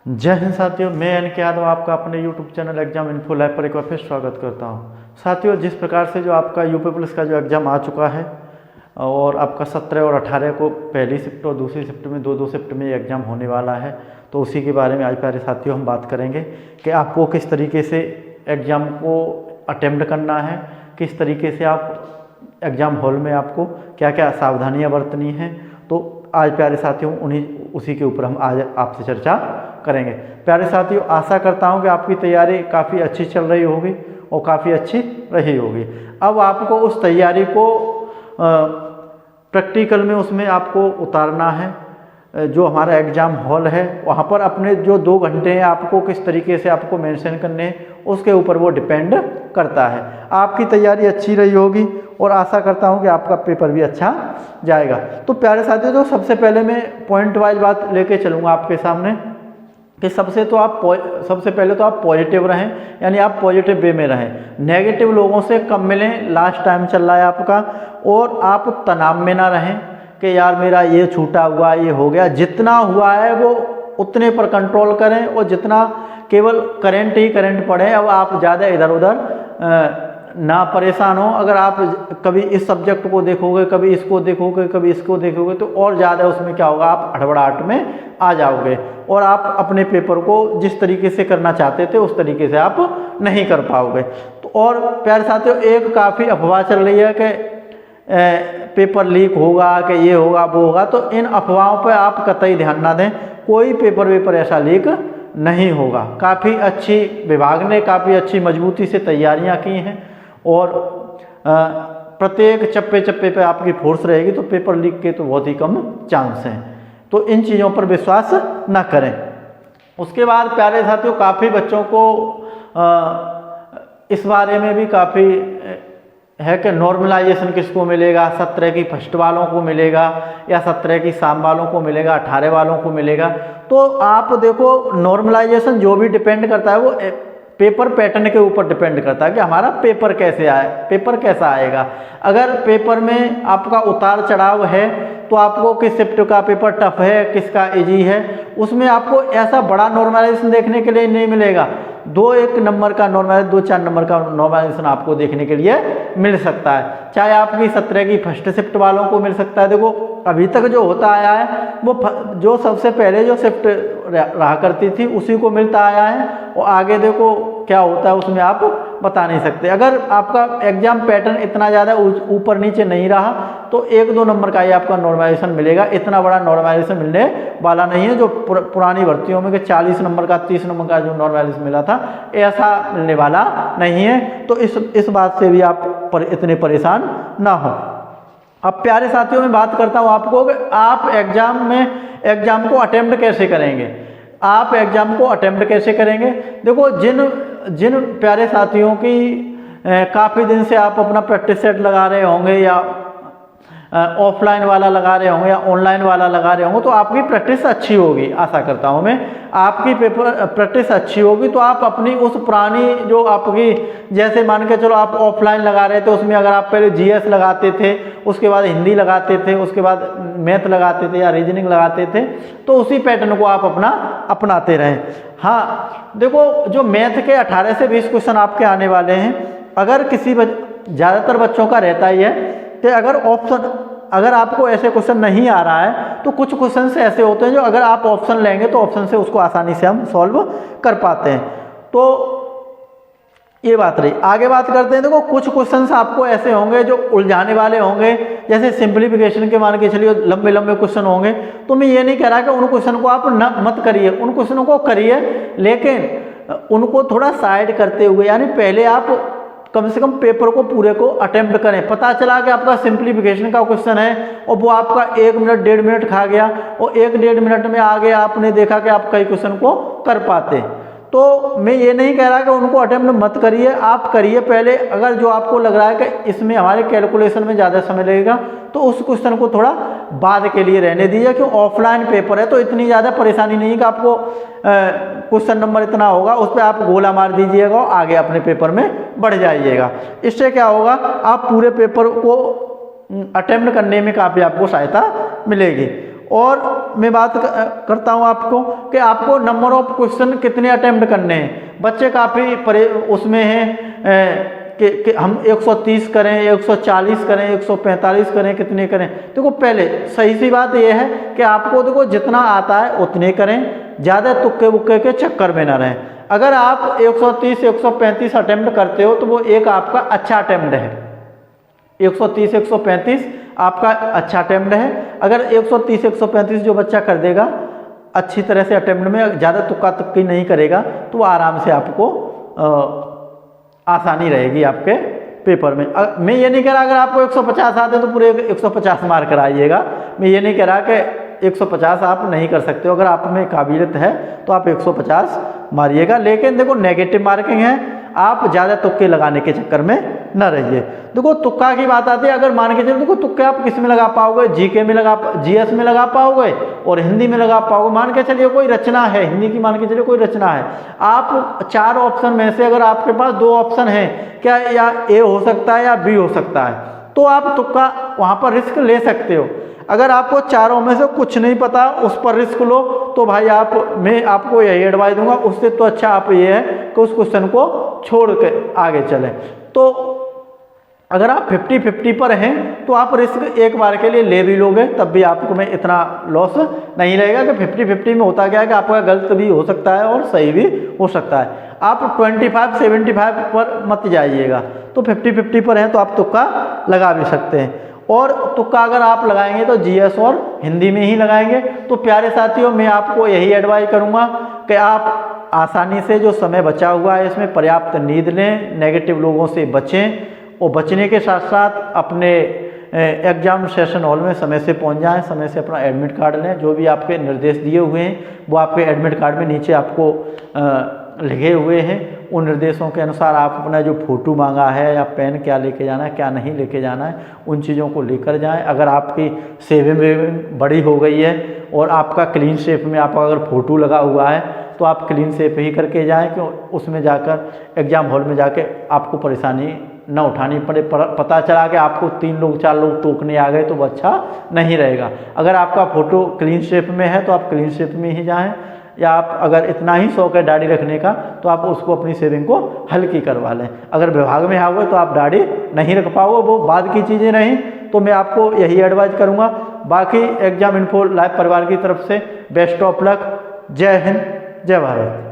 जय हिंद साथियों, मैं एन.के. यादव आपका अपने YouTube channel exam info live पर एक बार फिर स्वागत करता हूं। साथियों, जिस प्रकार से जो आपका यूपी पुलिस का जो एग्ज़ाम आ चुका है और आपका 17 और 18 को पहली शिफ्ट और दूसरी शिफ्ट में दो शिफ्ट में ये एग्ज़ाम होने वाला है, तो उसी के बारे में आज प्यारे साथियों हम बात करेंगे कि आपको किस तरीके से एग्ज़ाम को अटेम्प्ट करना है, किस तरीके से आप एग्ज़ाम हॉल में आपको क्या क्या सावधानियाँ बरतनी हैं। तो आज प्यारे साथियों उसी के ऊपर हम आज आपसे चर्चा करेंगे। प्यारे साथियों, आशा करता हूं कि आपकी तैयारी काफ़ी अच्छी चल रही होगी और काफ़ी अच्छी रही होगी। अब आपको उस तैयारी को प्रैक्टिकल में उसमें आपको उतारना है। जो हमारा एग्ज़ाम हॉल है वहाँ पर अपने जो 2 घंटे हैं आपको किस तरीके से आपको मेंशन करने हैं उसके ऊपर वो डिपेंड करता है। आपकी तैयारी अच्छी रही होगी और आशा करता हूँ कि आपका पेपर भी अच्छा जाएगा। तो प्यारे साथियों, तो सबसे पहले मैं पॉइंट वाइज बात लेके चलूँगा आपके सामने कि सबसे पहले तो आप पॉजिटिव रहें, यानी आप पॉजिटिव वे में रहें, नेगेटिव लोगों से कम मिलें। लास्ट टाइम चल रहा है आपका, और आप तनाव में ना रहें कि यार मेरा ये छूटा हुआ, ये हो गया। जितना हुआ है वो उतने पर कंट्रोल करें और जितना केवल करंट ही करंट पढ़ें। अब आप ज़्यादा इधर उधर ना परेशान हो। अगर आप कभी इस सब्जेक्ट को देखोगे, कभी इसको देखोगे, कभी इसको देखोगे, तो और ज़्यादा उसमें क्या होगा, आप हड़बड़ाहट में आ जाओगे और आप अपने पेपर को जिस तरीके से करना चाहते थे उस तरीके से आप नहीं कर पाओगे। तो और प्यारे साथियों, एक काफ़ी अफवाह चल रही है कि पेपर लीक होगा, कि ये होगा वो होगा, तो इन अफवाहों पर आप कतई ध्यान ना दें। कोई पेपर ऐसा लीक नहीं होगा। काफ़ी अच्छी विभाग ने काफ़ी अच्छी मजबूती से तैयारियां की हैं और प्रत्येक चप्पे पे आपकी फोर्स रहेगी, तो पेपर लीक के तो बहुत ही कम चांस हैं। तो इन चीज़ों पर विश्वास ना करें। उसके बाद प्यारे साथियों, काफ़ी बच्चों को इस बारे में भी काफ़ी है कि नॉर्मलाइजेशन किसको मिलेगा, 17 की फर्स्ट वालों को मिलेगा या 17 की शाम वालों को मिलेगा, 18 वालों को मिलेगा। तो आप देखो, नॉर्मलाइजेशन जो भी डिपेंड करता है वो पेपर पैटर्न के ऊपर डिपेंड करता है कि हमारा पेपर कैसे आए, पेपर कैसा आएगा। अगर पेपर में आपका उतार चढ़ाव है तो आपको किस शिफ्ट का पेपर टफ है, किसका इजी है, उसमें आपको ऐसा बड़ा नॉर्मलाइजेशन देखने के लिए नहीं मिलेगा। 2-1 नंबर का नॉर्मलाइजेशन, 2-4 नंबर का नॉर्मलाइजेशन आपको देखने के लिए मिल सकता है। चाहे आपकी 17 की फर्स्ट शिफ्ट वालों को मिल सकता है। देखो, अभी तक जो होता आया है वो जो सबसे पहले जो शिफ्ट रहा करती थी उसी को मिलता आया है, और आगे देखो क्या होता है उसमें आप बता नहीं सकते। अगर आपका एग्जाम पैटर्न इतना ज़्यादा ऊपर नीचे नहीं रहा तो 1-2 नंबर का ही आपका नॉर्मलाइजेशन मिलेगा। इतना बड़ा नॉर्मलाइजेशन मिलने वाला नहीं है जो पुरानी भर्तियों में कि 40 नंबर का 30 नंबर का जो नॉर्मलाइजेशन मिला था, ऐसा मिलने वाला नहीं है। तो इस बात से भी आप इतने परेशान ना हो। अब प्यारे साथियों, मैं बात करता हूँ आपको कि आप एग्जाम को अटेम्प्ट कैसे करेंगे। आप एग्जाम को अटेम्प्ट कैसे करेंगे? देखो, जिन प्यारे साथियों की काफ़ी दिन से आप अपना प्रैक्टिस सेट लगा रहे होंगे या ऑफलाइन वाला लगा रहे होंगे या ऑनलाइन वाला लगा रहे होंगे, तो आपकी प्रैक्टिस अच्छी होगी। आशा करता हूँ मैं आपकी प्रैक्टिस अच्छी होगी। तो आप अपनी उस पुरानी जो आपकी, जैसे मान के चलो आप ऑफलाइन लगा रहे थे, उसमें अगर आप पहले जीएस लगाते थे, उसके बाद हिंदी लगाते थे, उसके बाद मैथ लगाते थे या रीजनिंग लगाते थे, तो उसी पैटर्न को आप अपनाते रहें। हाँ देखो, जो मैथ के 18 से 20 क्वेश्चन आपके आने वाले हैं। अगर ज़्यादातर बच्चों का रहता ही है कि अगर आपको ऐसे क्वेश्चन नहीं आ रहा है तो कुछ क्वेश्चन ऐसे होते हैं जो अगर आप ऑप्शन लेंगे तो ऑप्शन से उसको आसानी से हम सॉल्व कर पाते हैं। तो ये बात रही। आगे बात करते हैं। देखो, कुछ क्वेश्चंस आपको ऐसे होंगे जो उलझाने वाले होंगे, जैसे सिंप्लीफिकेशन के मान के चलिए लंबे क्वेश्चन होंगे। तो मैं ये नहीं कह रहा कि उन क्वेश्चन को आप मत करिए, उन क्वेश्चनों को करिए, लेकिन उनको थोड़ा साइड करते हुए, यानी पहले आप कम से कम पेपर को पूरे को अटेम्प्ट करें। पता चला कि आपका सिंप्लीफिकेशन का क्वेश्चन है और वो आपका 1 मिनट 1.5 मिनट खा गया और 1-1.5 मिनट में आगे आपने देखा कि आप कई क्वेश्चन को कर पाते। तो मैं ये नहीं कह रहा कि उनको अटेम्प्ट मत करिए, आप करिए पहले। अगर जो आपको लग रहा है कि इसमें हमारे कैलकुलेशन में ज़्यादा समय लगेगा तो उस क्वेश्चन को थोड़ा बाद के लिए रहने दीजिए, क्यों ऑफलाइन पेपर है तो इतनी ज़्यादा परेशानी नहीं है कि आपको क्वेश्चन नंबर इतना होगा उस पर आप गोला मार दीजिएगा और आगे अपने पेपर में बढ़ जाइएगा। इससे क्या होगा, आप पूरे पेपर को अटेम्प्ट करने में काफ़ी आपको सहायता मिलेगी। और मैं बात करता हूँ आपको कि आपको नंबर ऑफ क्वेश्चन कितने अटेम्प्ट करने हैं। बच्चे काफ़ी उसमें हैं कि हम 130 करें, 140 करें, 145 करें, कितने करें। देखो पहले सही सी बात यह है कि आपको देखो जितना आता है उतने करें, ज़्यादा तुक्के बुक्के के चक्कर में ना रहें। अगर आप 130 135 अटेम्प्ट करते हो तो वो एक आपका अच्छा अटेम्प्ट है। 130 135 आपका अच्छा अटेम्प्ट है। अगर 130 135 जो बच्चा कर देगा अच्छी तरह से अटेम्प्ट में, ज़्यादा तुक्का तुक्की नहीं करेगा, तो आराम से आपको आसानी रहेगी आपके पेपर में। मैं ये नहीं कह रहा अगर आपको 150 आते तो पूरे 150 मार्क कराइएगा। मैं ये नहीं कह रहा कि 150 आप नहीं कर सकते हो। अगर आप में काबिलियत है तो आप 150 मारिएगा। लेकिन देखो नेगेटिव मार्किंग है, आप ज़्यादा तुक्के लगाने के चक्कर में न रहिए। देखो तुक्का की बात आती है, अगर मान के चलो देखो तुक्के आप किस में लगा पाओगे, जीके में जीएस में लगा पाओगे और हिंदी में लगा पाओगे। मान के चलिए कोई रचना है, हिंदी की मान के चलिए कोई रचना है, आप 4 ऑप्शन में से अगर आपके पास 2 ऑप्शन हैं, क्या या ए हो सकता है या बी हो सकता है, तो आप तुक्का वहाँ पर रिस्क ले सकते हो। अगर आपको चारों में से कुछ नहीं पता, उस पर रिस्क लो, तो भाई मैं आपको यही एडवाइस दूंगा, उससे तो अच्छा आप ये है कि उस क्वेश्चन को छोड़ के आगे चलें। तो अगर आप 50-50 पर हैं तो आप रिस्क एक बार के लिए ले भी लोगे, तब भी आपको में इतना लॉस नहीं रहेगा। कि 50-50 में होता क्या है कि आपका गलत भी हो सकता है और सही भी हो सकता है। आप 25-75 पर मत जाइएगा, तो 50-50 पर हैं तो आप तुक्का लगा भी सकते हैं। और तुक्का अगर आप लगाएंगे तो जीएस और हिंदी में ही लगाएंगे। तो प्यारे साथियों, मैं आपको यही एडवाइस करूँगा कि आप आसानी से जो समय बचा हुआ है इसमें पर्याप्त नींद लें, नेगेटिव लोगों से बचें और बचने के साथ साथ अपने एग्जाम सेशन हॉल में समय से पहुंच जाएं, समय से अपना एडमिट कार्ड लें। जो भी आपके निर्देश दिए हुए हैं वो आपके एडमिट कार्ड में नीचे आपको लिखे हुए हैं। उन निर्देशों के अनुसार आप अपना जो फ़ोटो मांगा है या पेन क्या लेके जाना है, क्या नहीं लेके जाना है, उन चीज़ों को लेकर जाएं। अगर आपकी सेविंग बड़ी हो गई है और आपका क्लीन शेप में आपका अगर फ़ोटो लगा हुआ है तो आप क्लीन शेप ही करके जाएं, कि उसमें जाकर एग्ज़ाम हॉल में जाके आपको परेशानी न उठानी पड़े। पता चला कि आपको 3 लोग 4 लोग टोकने आ गए तो वो अच्छा नहीं रहेगा। अगर आपका फ़ोटो क्लीन शेप में है तो आप क्लीन शेप में ही जाएं। या आप अगर इतना ही शौक है दाढ़ी रखने का तो आप उसको अपनी शेविंग को हल्की करवा लें। अगर विभाग में आओगे तो आप दाढ़ी नहीं रख पाओगे, वो बाद की चीज़ें रहीं। तो मैं आपको यही एडवाइस करूँगा। बाकी एग्जाम इन्फो लाइव परिवार की तरफ से बेस्ट ऑफ लक। जय हिंद, जय भारत।